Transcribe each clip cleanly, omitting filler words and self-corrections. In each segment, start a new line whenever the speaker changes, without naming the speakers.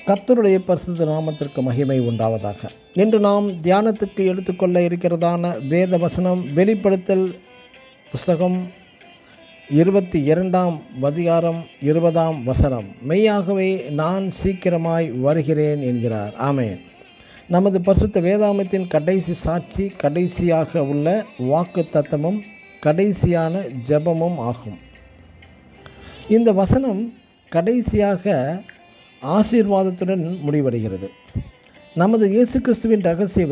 கர்த்தருடைய பரிசுத்த நாமத்திற்கு மகிமை உண்டாவதாக. இன்று நாம் தியானத்துக்கு எடுத்துக்கொள்ள இருக்கிறதான வேத வசனம் வெளிப்படுத்தல் புஸ்தகம் 22ஆம் அதிகாரம் 20ஆம் வசனம். மெய்யாகவே நான் சீக்கிரமாய் வருகிறேன் என்கிறார். ஆமென். நமது பரிசுத்த வேதாகமத்தின் கடைசி சாட்சி, கடைசியாக உள்ள வாக்கு தத்தமும் கடைசியான ஜெபமும் ஆகும். இந்த வசனம் கடைசியாக ஆசீர்வாதத்துடன் முடிவடைகிறது. நமது இயேசு கிறிஸ்துவின் இரகசிய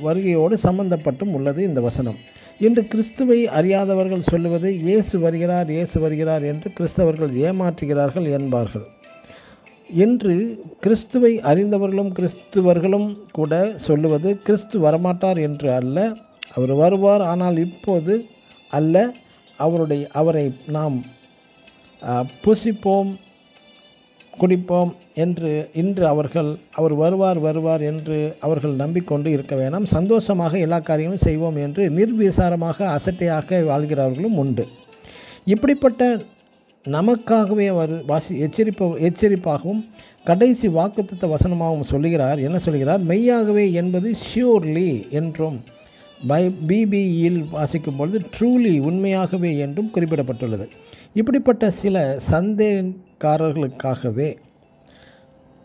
வருகையோடு சம்பந்தப்பட்டும் உள்ளது இந்த வசனம். இன்று கிறிஸ்துவை அறியாதவர்கள் சொல்லுவது இயேசு வருகிறார், இயேசு வருகிறார் என்று கிறிஸ்தவர்கள் ஏமாற்றுகிறார்கள் என்பார்கள். இன்று கிறிஸ்துவை அறிந்தவர்களும் கிறிஸ்துவர்களும் கூட சொல்லுவது கிறிஸ்து வரமாட்டார் என்று அல்ல, அவர் வருவார், ஆனால் இப்போது அல்ல, அவரை நாம் புசிப்போம் குடிப்போம் என்று இன்று அவர் வருவார் என்று அவர்கள் நம்பிக்கொண்டு இருக்க வேணாம். சந்தோஷமாக எல்லா காரியங்களும் செய்வோம் என்று நிர்விசாரமாக அசட்டையாக வாழ்கிறவர்களும் உண்டு. இப்படிப்பட்ட நமக்காகவே அவர் எச்சரிப்பாகவும் கடைசி வாக்குத்தத்த வசனமாகவும் சொல்லுகிறார். என்ன சொல்கிறார்? மெய்யாகவே என்பது ஷியோர்லி என்றும் பிபியில் வாசிக்கும் பொழுது ட்ரூலி உண்மையாகவே என்றும் குறிப்பிடப்பட்டுள்ளது. இப்படிப்பட்ட சில சந்தேகக்காரர்களுக்காகவே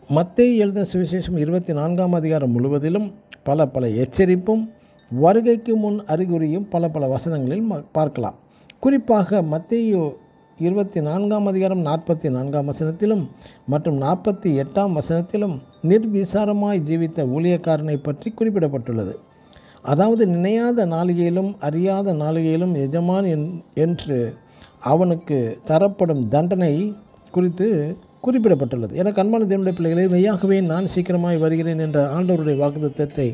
மத்தேயு எழுதின சுவிசேஷம் 24ஆம் அதிகாரம் முழுவதிலும் பல எச்சரிப்பும் வருகைக்கு முன் அறிகுறியும் பல வசனங்களில் பார்க்கலாம். குறிப்பாக மத்தேயு 24ஆம் அதிகாரம் 44ஆம் வசனத்திலும் மற்றும் 48ஆம் வசனத்திலும் நிர்விசாரமாய் ஜீவித்த ஊழியக்காரனை பற்றி குறிப்பிடப்பட்டுள்ளது. அதாவது நினையாத நாளிகையிலும் அறியாத நாளிகையிலும் எஜமான் என்று அவனுக்கு தரப்படும் தண்டனை குறித்து குறிப்பிடப்பட்டுள்ளது. எனக்கு அன்பான தேவனுடைய பிள்ளைகளே, மெய்யாகவே நான் சீக்கிரமாய் வருகிறேன் என்ற ஆண்டவருடைய வாக்குத்தத்தத்தை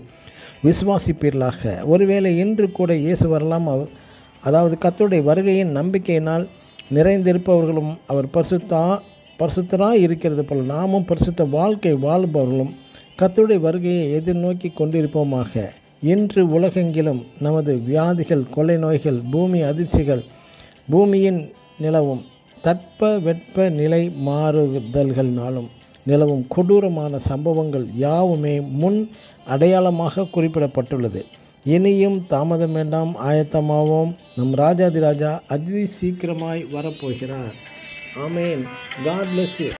விசுவாசிப்பீர்களாக. ஒருவேளை இன்று கூட இயேசு வரலாம். அதாவது கர்த்தருடைய வருகையின் நம்பிக்கையினால் நிறைந்திருப்பவர்களும் அவர் பரிசுத்தராய் இருக்கிறது போல நாமும் பரிசுத்த வாழ்க்கை வாழ்பவர்களும் கர்த்தருடைய வருகையை எதிர்நோக்கி கொண்டிருப்போமாக. இன்று உலகெங்கிலும் நமது வியாதிகள், கொள்ளை நோய்கள், பூமி அதிர்ச்சிகள், பூமியின் நிலவும் தட்பவெட்ப நிலை மாறுதல்கள்னாலும் நிலவும் கொடூரமான சம்பவங்கள் யாவுமே முன் அடையாளமாக குறிப்பிடப்பட்டுள்ளது. இனியும் தாமதம் வேண்டாம், ஆயத்தமாவோம். நம் ராஜாதி ராஜா அதி சீக்கிரமாய் வரப்போகிறார். ஆமென். God bless you.